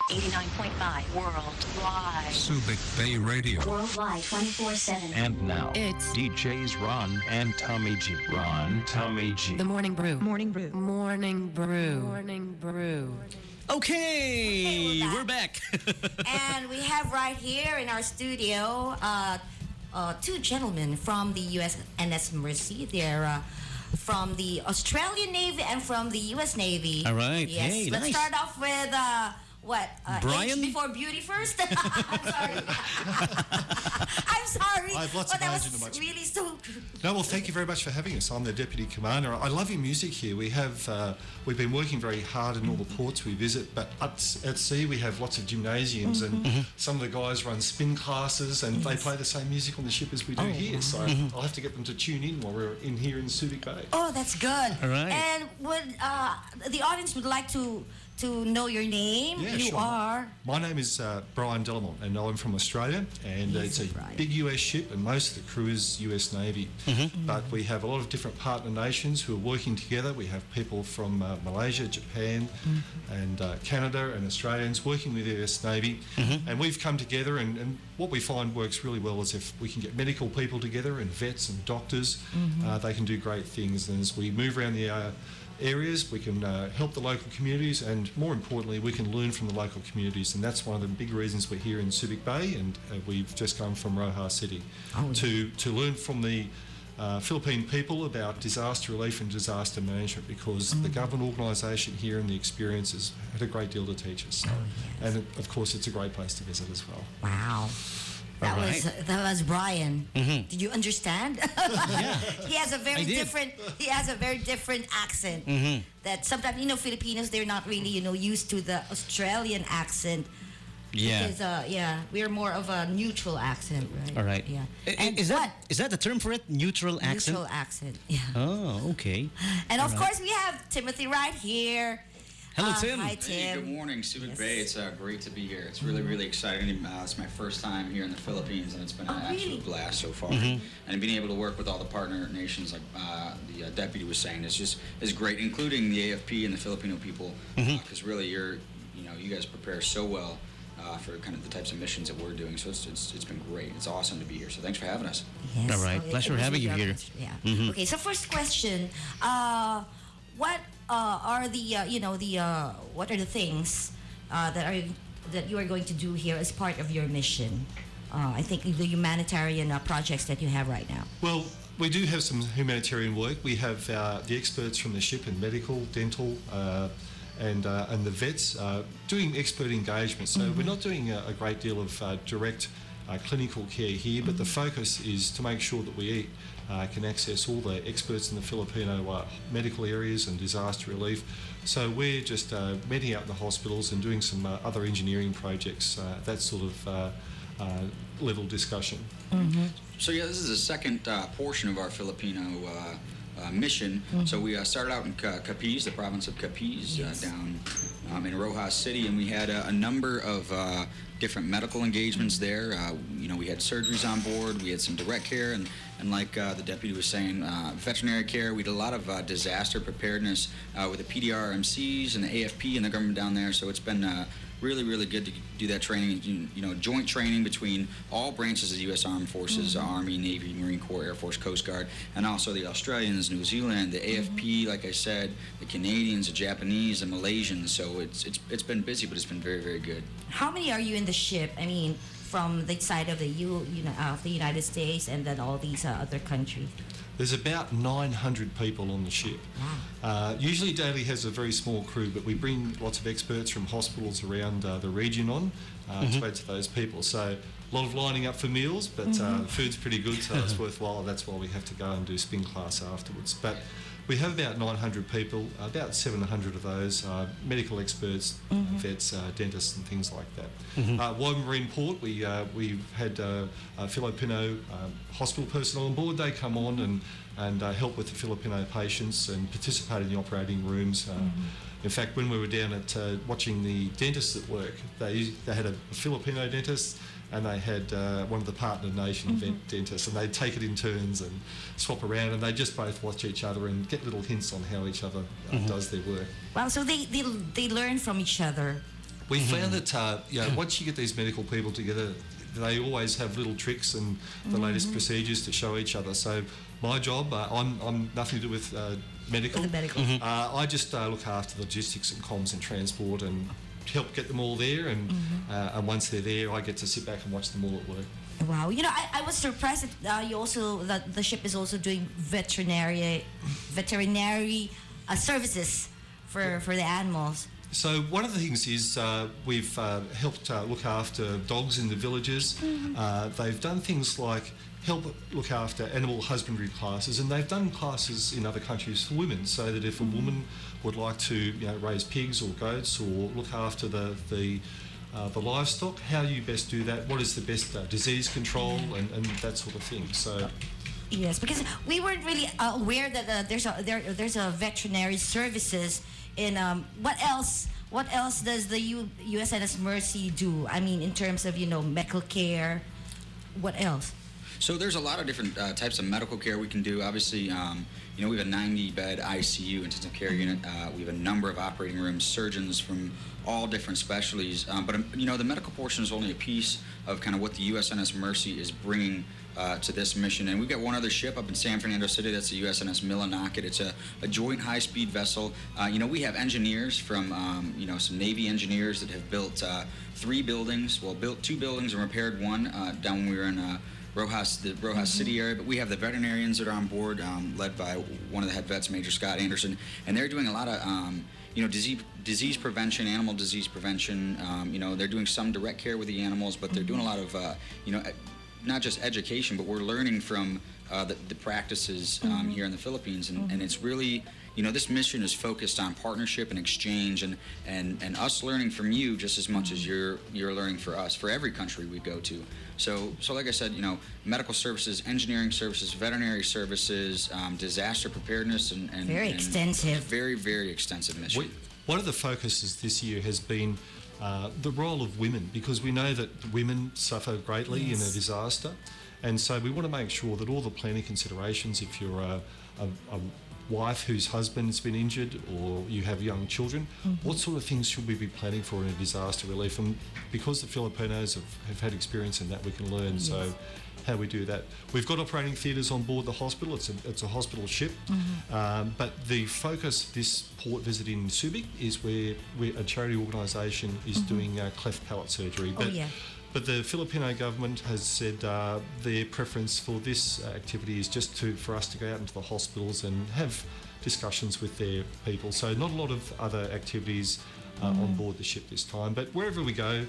89.5 worldwide. Subic Bay Radio. Worldwide 24/7. And now, It's DJs Ron and Tommy G. Ron, Tommy G. the Morning Brew. Morning Brew. Morning Brew. Morning Brew. Okay, Okay, we're back. And we have right here in our studio two gentlemen from the USNS Mercy. They're from the Australian Navy and from the US Navy. All right. Yes. Hey, Let's nice. start off with Brian? age before beauty first. I'm sorry. I'm sorry. I have lots but of that age in the was much. really so. No, well, thank you very much for having us. I'm the Deputy Commander. I love your music here. We've been working very hard in all the ports we visit, but at sea we have lots of gymnasiums and some of the guys run spin classes and they play the same music on the ship as we do here. So I'll have to get them to tune in while we're in here in Subic Bay. Oh, that's good. All right. And would the audience would like to know your name? Yeah, You sure. are. My name is Brian Delamont and I'm from Australia, and it's a Brian. big US ship and most of the crew is US Navy. But we have a lot of different partner nations who are working together. We have people from Malaysia, Japan and Canada and Australians working with the US Navy, and we've come together and what we find works really well is if we can get medical people together and vets and doctors, they can do great things. And as we move around the areas, we can help the local communities, and more importantly, we can learn from the local communities, and that's one of the big reasons we're here in Subic Bay, and we've just come from Roja City to learn from the Philippine people about disaster relief and disaster management, because the government organisation here and the experience has had a great deal to teach us. So, and of course, it's a great place to visit as well. Wow. That All right. that was Brian. Did you understand? Yeah. He has a I did. very different accent. That sometimes Filipinos, they're not really used to the Australian accent. Yeah. Because we're more of a neutral accent, right? All right. Yeah. And is that the term for it? Neutral accent? Neutral accent. Yeah. Oh, okay. And of course we have Timothy right here. Hello, Tim. Hi, Hey, Tim. good morning, Subic Yes. Bay. It's great to be here. It's really, really exciting. It's my first time here in the Philippines, and it's been an absolute blast so far. And being able to work with all the partner nations, like the deputy was saying, is great, including the AFP and the Filipino people, because really you guys prepare so well for kind of the types of missions that we're doing. So it's been great. It's awesome to be here. So thanks for having us. Yes. All right. So Pleasure it was having you really here. Yeah. Okay. So first question, what are the what are the things that you are going to do here as part of your mission? I think the humanitarian projects that you have right now. Well, we do have some humanitarian work. We have the experts from the ship in medical, dental, and the vets doing expert engagement. So we're not doing a great deal of direct clinical care here, but the focus is to make sure that we can access all the experts in the Filipino medical areas and disaster relief. So we're just meeting out in the hospitals and doing some other engineering projects, that sort of level discussion. So yeah, this is the second portion of our Filipino mission. So we started out in Capiz, the province of Capiz, down in Rojas City, and we had a number of different medical engagements there. We had surgeries on board, we had some direct care, and like the deputy was saying, veterinary care. We did a lot of disaster preparedness with the PDRMCs and the AFP and the government down there. So it's been really, really good to do that training, joint training between all branches of the U.S. Armed Forces, Army, Navy, Marine Corps, Air Force, Coast Guard, and also the Australians, New Zealand, the AFP, like I said, the Canadians, the Japanese, the Malaysians. So it's been busy, but it's been very, very good. How many are you in the ship? I mean, from the side of the of the United States and then all these other countries. There's about 900 people on the ship. Usually Daly has a very small crew, but we bring lots of experts from hospitals around the region on to add to those people. So a lot of lining up for meals, but the food's pretty good, so it's worthwhile. That's why we have to go and do spin class afterwards. But we have about 900 people, about 700 of those are medical experts, vets, dentists and things like that. While we were in port, we've had Filipino hospital personnel on board. They come on and help with the Filipino patients and participate in the operating rooms. In fact, when we were down at watching the dentists at work, they had a Filipino dentist and they had one of the partner nation dentists, and they'd take it in turns and swap around, and they just both watch each other and get little hints on how each other does their work. Wow, so they learn from each other. We found that once you get these medical people together, they always have little tricks and the latest procedures to show each other. So my job, I'm nothing to do with medical. With the medical. I just look after logistics and comms and transport and help get them all there. And once they're there, I get to sit back and watch them all at work. Wow, I was surprised that that the ship is also doing veterinary services for the animals. So one of the things is we've helped look after dogs in the villages. They've done things like help look after animal husbandry classes, and they've done classes in other countries for women, so that if a woman would like to raise pigs or goats or look after the livestock, how do you best do that? What is the best disease control and that sort of thing? So. Yes, because we weren't really aware that there's a veterinary services in what else does the USNS Mercy do? I mean, in terms of medical care, what else? So there's a lot of different types of medical care we can do. Obviously, we have a 90-bed ICU, intensive care unit. We have a number of operating rooms, surgeons from all different specialties. But the medical portion is only a piece of kind of what the USNS Mercy is bringing to this mission. And we've got one other ship up in San Fernando City. That's the USNS Millinocket. It's a joint high-speed vessel. We have engineers from some Navy engineers that have built 3 buildings. Well, built 2 buildings and repaired one down when we were in the Rojas City area. But we have the veterinarians that are on board, led by one of the head vets, Major Scott Anderson, and they're doing a lot of disease prevention, animal disease prevention. They're doing some direct care with the animals, but they're doing a lot of not just education, but we're learning from the practices here in the Philippines, and it's really, this mission is focused on partnership and exchange, and us learning from you just as much as you're learning for us, for every country we go to. So like I said, medical services, engineering services, veterinary services, disaster preparedness, and very extensive. Very, very extensive mission. One of the focuses this year has been the role of women, because we know that women suffer greatly in a disaster, and so we want to make sure that all the planning considerations, if you're a wife whose husband's been injured or you have young children, what sort of things should we be planning for in a disaster relief? And because the Filipinos have had experience in that, we can learn. So how we do that. We've got operating theatres on board the hospital. It's a hospital ship, but the focus this port visit in Subic is where a charity organisation is doing cleft palate surgery. But the Filipino government has said their preference for this activity is just for us to go out into the hospitals and have discussions with their people. So not a lot of other activities on board the ship this time. But wherever we go,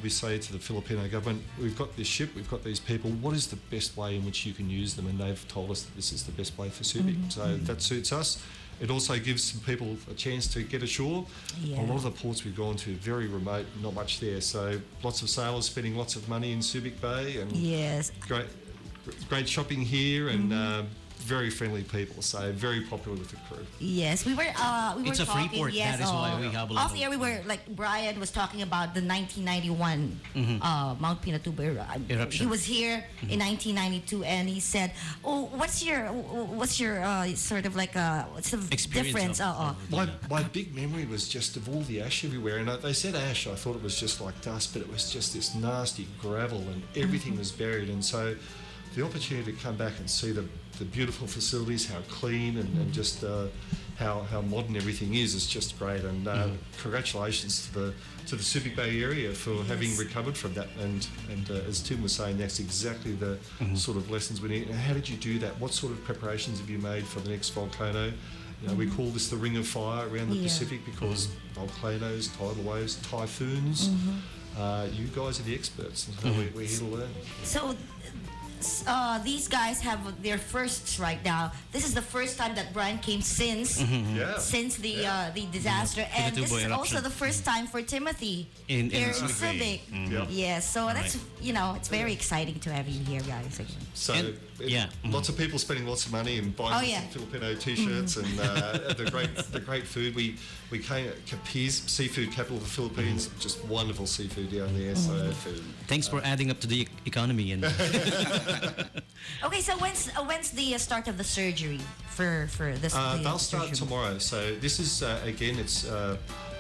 we say to the Filipino government, we've got this ship, we've got these people, what is the best way in which you can use them? And they've told us that this is the best way for Subic. So that suits us. It also gives some people a chance to get ashore. A lot of the ports we've gone to, very remote, not much there. So lots of sailors spending lots of money in Subic Bay, and great shopping here, and very friendly people, so very popular with the crew. Yes, we were it's talking, a free port, that is why we have a lot off the air. We were, like, Brian was talking about the 1991 Mount Pinatubo eruption. Mm-hmm. He was here in 1992, and he said, what's your sort of like what's the experience difference? My big memory was just of all the ash everywhere, and they said ash, I thought it was just like dust, but it was just this nasty gravel, and everything was buried. And so the opportunity to come back and see the beautiful facilities, how clean and just how modern everything is just great. And congratulations to the Subic Bay area for having recovered from that. And as Tim was saying, that's exactly the sort of lessons we need. And how did you do that? What sort of preparations have you made for the next volcano? We call this the Ring of Fire around the Pacific, because volcanoes, tidal waves, typhoons. You guys are the experts, and we're here to learn. So these guys have their firsts right now. This is the first time that Brian came since the disaster, and this is also the first time for Timothy in here in Subic. Subic. Yes, so that's it's very exciting to have you here, guys. Again. So lots of people spending lots of money and buying Filipino T-shirts and the great food. We came at Capiz, seafood capital of the Philippines. Just wonderful seafood down there. So thanks for adding up to the economy. And okay, so when's the start of the surgery for this? They'll start tomorrow. So this is again, it's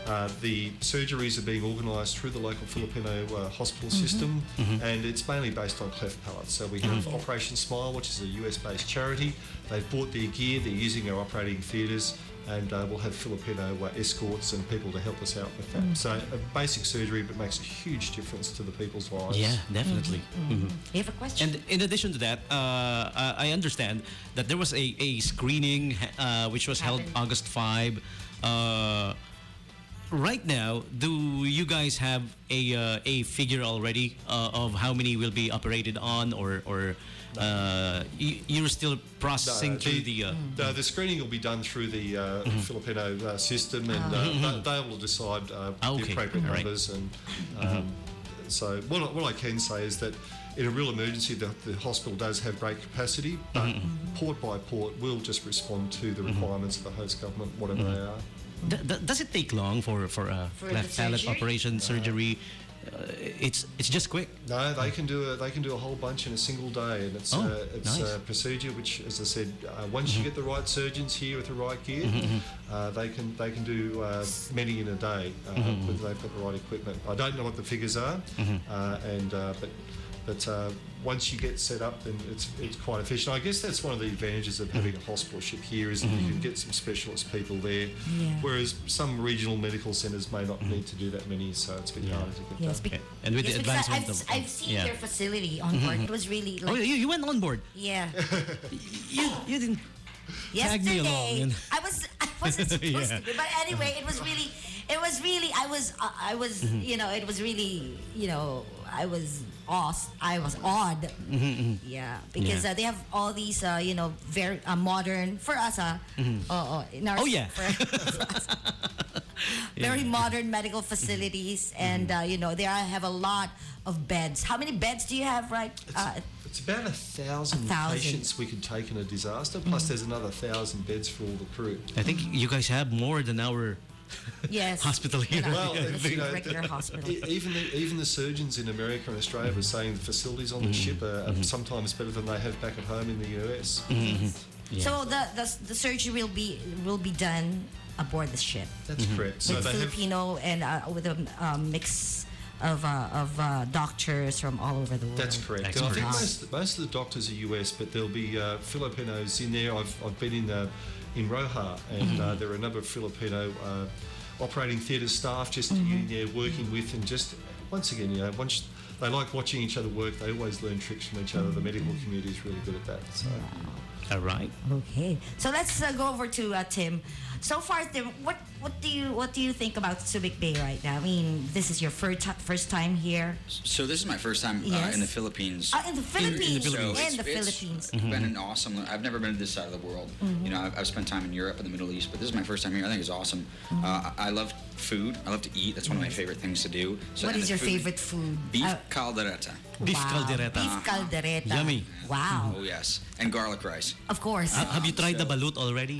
The surgeries are being organised through the local Filipino hospital system, and it's mainly based on cleft palate. So we have Operation Smile, which is a US-based charity. They've bought their gear, they're using our operating theatres, and we'll have Filipino escorts and people to help us out with that. So a basic surgery, but makes a huge difference to the people's lives. Yeah, definitely. You have a question? And in addition to that, I understand that there was a screening which was held August 5. Right now, do you guys have a figure already of how many will be operated on, or you're still processing through the? The screening will be done through the Filipino system, and they will decide the appropriate numbers. And so, what I can say is that in a real emergency, the hospital does have great capacity, but port by port, we'll just respond to the requirements of the host government, whatever they are. Does it take long for a left palate operation surgery? It's just quick. No, they can do a whole bunch in a single day, and it's nice. a procedure which, as I said, once you get the right surgeons here with the right gear, they can do many in a day whether they've got the right equipment. I don't know what the figures are, but once you get set up, then it's quite efficient. I guess that's one of the advantages of having a hospital ship here is that you can get some specialist people there, whereas some regional medical centres may not need to do that many, so it's a bit harder to get done. Okay. And with the advancement I've seen their facility on board. It was really like, Oh, you went on board. yeah. You didn't tag me along. Yesterday, I wasn't supposed to be, but anyway, it was really, I was, you know, it was really, you know, I was awed. Yeah, because they have all these, you know, very modern for us. In our, for us, very modern medical facilities, and you know, they have a lot of beds. How many beds do you have, right? It's about 1,000 patients we could take in a disaster. Plus, there's another 1,000 beds for all the crew. I think you guys have more than our hospital here. Well, you know, regular hospital. even the surgeons in America and Australia are saying the facilities on the ship are sometimes better than they have back at home in the US. So the surgery will be done aboard the ship. That's correct. So With they Filipino and with a mix of doctors from all over the world. That's correct. And I think most of the doctors are US, but there'll be Filipinos in there. I've been in Roja, and there are a number of Filipino operating theatre staff just in there working with, and just once again, you know, once they like watching each other work, they always learn tricks from each other. The medical community is really good at that. So. All right. Okay, so let's go over to Tim. So far, Tim, what do you think about Subic Bay right now? I mean, this is your first time here. So this is my first time in the Philippines. In the Philippines. So in the Philippines. It's been an awesome. I've never been to this side of the world. You know, I've spent time in Europe and the Middle East, but this is my first time here. I think it's awesome. I love food. I love to eat. That's one of my favorite things to do. So, what is your favorite food? Beef caldereta. Beef caldereta. Beef caldereta. Yummy. Wow. Oh yes, and garlic rice. Of course. Have you tried the balut already?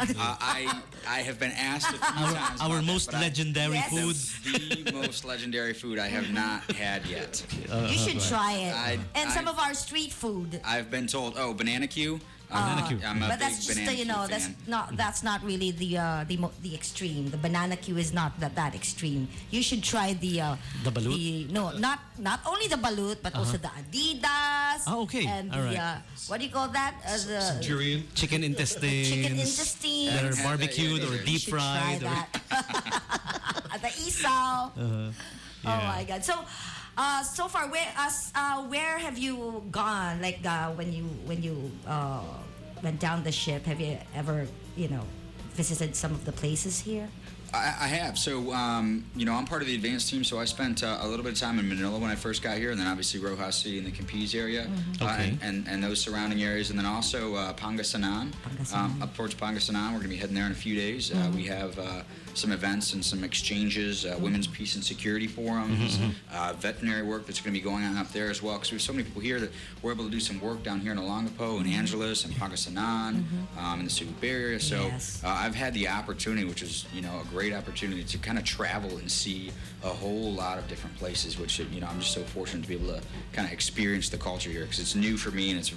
I have been asked a few times. Our about most that, but legendary food. the most legendary food I have not had yet. You should try it. And some of our street food. I've been told, banana Q. I'm a but big that's just banana you know Q that's not really the extreme. The banana Q is not that extreme. You should try the balut. Not only the balut but also the Adidas. Oh, okay. And all the right. What do you call that? Some durian. Chicken intestines. Chicken intestines. That are barbecued or deep fried. Try that. The isaw. Oh my God. So. So far, where have you gone? Like when you went down the ship, have you ever visited some of the places here? I have. So, you know, I'm part of the advanced team, so I spent a little bit of time in Manila when I first got here, and then obviously Rojas City and the Capiz area, and those surrounding areas, and then also Pangasinan. Up towards Pangasinan. We're going to be heading there in a few days. We have some events and some exchanges, women's peace and security forums, veterinary work that's going to be going on up there as well, because we have so many people here that we're able to do some work down here in Olongapo and Angeles and Pangasinan, in the Subic Bay area. So I've had the opportunity, which is, you know, a great opportunity to kind of travel and see a whole lot of different places, which, you know, I'm just so fortunate to be able to kind of experience the culture here, because it's new for me and it's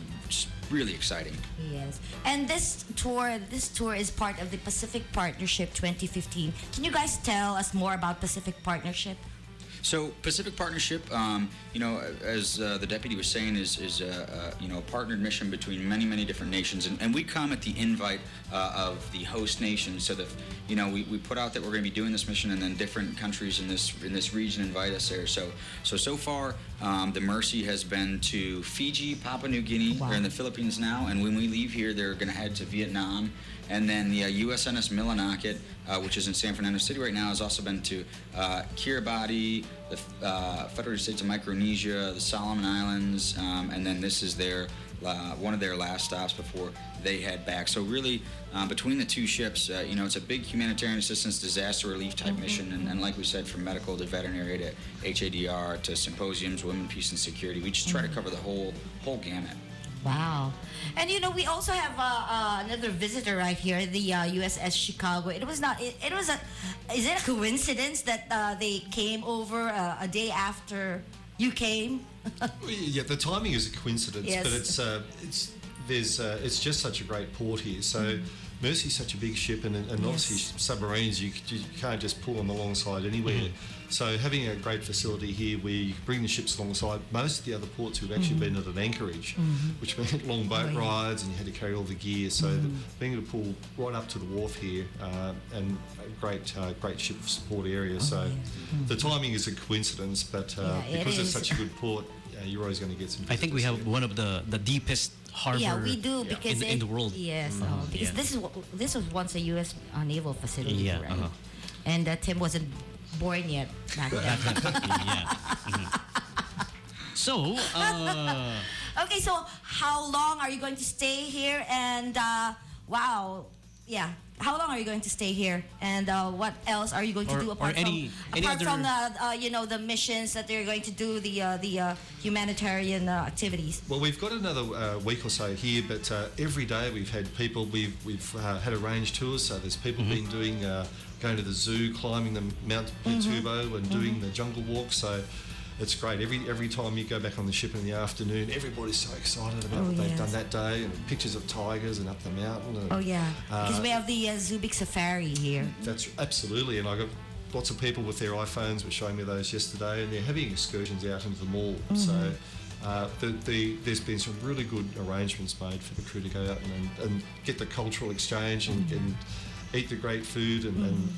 really exciting. Yes. And this tour is part of the Pacific Partnership 2015. Can you guys tell us more about Pacific Partnership? So Pacific Partnership, as the deputy was saying, is a partnered mission between many different nations, and we come at the invite of the host nation. So that we put out that we're going to be doing this mission, and then different countries in this region invite us there. So far, the Mercy has been to Fiji, Papua New Guinea. Wow. They're in the Philippines now, and when we leave here, they're going to head to Vietnam. And then the USNS Millinocket, which is in San Fernando City right now, has also been to Kiribati, the Federated States of Micronesia, the Solomon Islands, and then this is one of their last stops before they head back. So really, between the two ships, it's a big humanitarian assistance, disaster relief type mission, and like we said, from medical to veterinary to HADR to symposiums, women, peace, and security, we just try to cover the whole gamut. Wow. And we also have another visitor right here, the USS Chicago. It was not, it was is it a coincidence that they came over a day after you came? Yeah, the timing is a coincidence, Yes. but it's just such a great port here. So Mercy's such a big ship, and obviously submarines, you can't just pull them alongside anywhere. So having a great facility here where you can bring the ships alongside, most of the other ports we've actually been at an anchorage, which meant long boat rides, and you had to carry all the gear. So being able to pull right up to the wharf here, and a great ship support area. So the timing is a coincidence, but because it's such a good port, you're always going to get some. I think we have one of the deepest harbor. Yeah, we do because in the world. Yes, because this was once a U.S. naval facility, Yeah, right? And Tim wasn't born yet back then. Yeah. So, Okay, so how long are you going to stay here? And how long are you going to stay here? And what else are you going to do apart any from the missions that they're going to do, the humanitarian activities? Well, we've got another week or so here, but every day we've had people. We've had arranged tours. So there's people been doing going to the zoo, climbing the Mount Pinatubo, and doing the jungle walk. So it's great. Every time you go back on the ship in the afternoon, everybody's so excited about what they've done that day, and pictures of tigers and up the mountain. And, because we have the Zubik Safari here. That's absolutely, and I got lots of people with their iPhones were showing me those yesterday, and they're having excursions out into the mall. So there's been some really good arrangements made for the crew to go out and get the cultural exchange and eat the great food and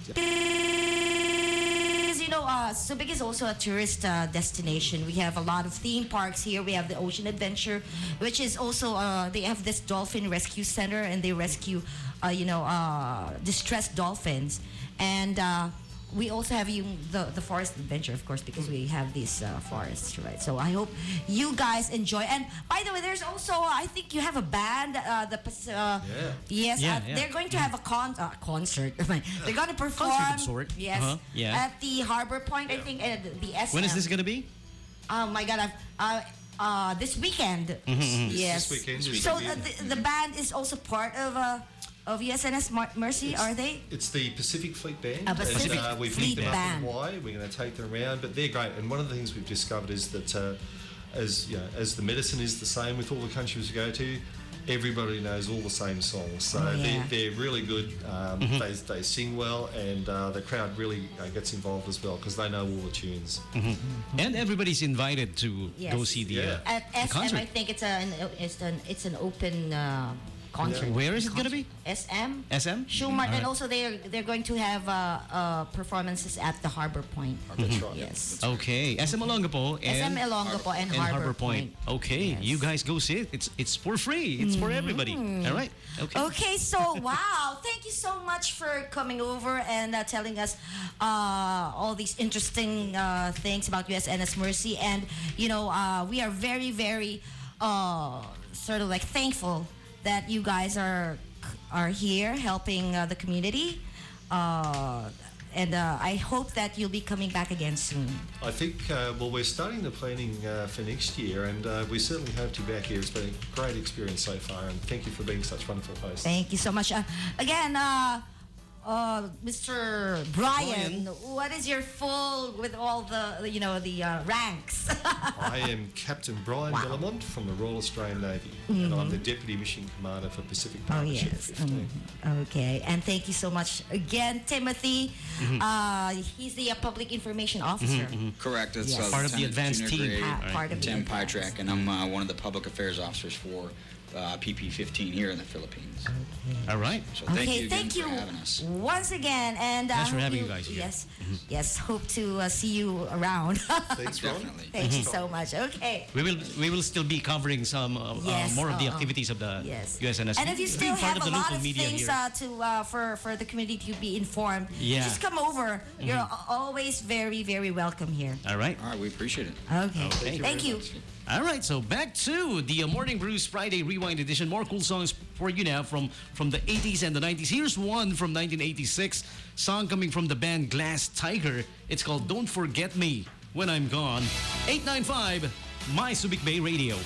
Subic is also a tourist destination. We have a lot of theme parks here. We have the Ocean Adventure, which is also they have this dolphin rescue center, and they rescue distressed dolphins. And we also have the Forest Adventure, of course, because we have these forests, right? So I hope you guys enjoy. And by the way, there's also I think you have a band. They're going to have a concert. They're going to perform. Concert of sort. Yes. At the Harbor Point, I think, at the SM. when is this gonna be? Oh my God! This weekend. Yes. this weekend. So the band is also part of USNS Mercy, are they? It's the Pacific Fleet Band. Pacific and, we've Fleet picked them up Band. in Hawaii. We're going to take them around, but they're great. And one of the things we've discovered is that as the medicine is the same with all the countries we go to, everybody knows all the same songs. So they're really good. They sing well, and the crowd really gets involved as well because they know all the tunes. And everybody's invited to go see the At SM, concert. I think it's an open concert. Where is it gonna be? SM. SM? Schumart, and also they're going to have performances at the Harbor Point. That's right. Yes. Okay, SM Olongapo SM Olongapo and Harbor Point. Okay, you guys go see it. It's for free. It's for everybody. All right. Okay. Okay, so wow, thank you so much for coming over and telling us all these interesting things about USNS Mercy. And we are very, very sort of like thankful that you guys are here helping the community. And I hope that you'll be coming back again soon. I think, we're starting the planning for next year, and we certainly hope to be back here. It's been a great experience so far, and thank you for being such wonderful hosts. Thank you so much. Again, Mr. Brian, what is your full with all the ranks? I am Captain Brian Wow. Delamont from the Royal Australian Navy, and I'm the Deputy Mission Commander for Pacific Oh Partnership yes. 15. Okay, and thank you so much again, Timothy. He's the Public Information Officer. Correct. It's Yes. Part of the Lieutenant advanced Junior team. Grade Part of the Tim advanced. Pytrak, and I'm one of the public affairs officers for PP15 here in the Philippines. All right. So thank Okay, you again thank you for having us. once again, and Thanks for hope having you guys here. Yes, yes. Hope to see you around. Thanks, Ron. Definitely. Thank you so much. Okay. We will still be covering some Yes, more of the activities of the Yes. USNS. And if you still Being part have of a the lot local of media things here. for the community to be informed, Yeah. just come over. You're always very, very welcome here. All right. All right, we appreciate it. Okay. Thank you. All right, so back to the Morning Brews Friday Rewind Edition. More cool songs for you now from the 80s and the 90s. Here's one from 1986, song coming from the band Glass Tiger. It's called Don't Forget Me When I'm Gone. 895 My Subic Bay Radio.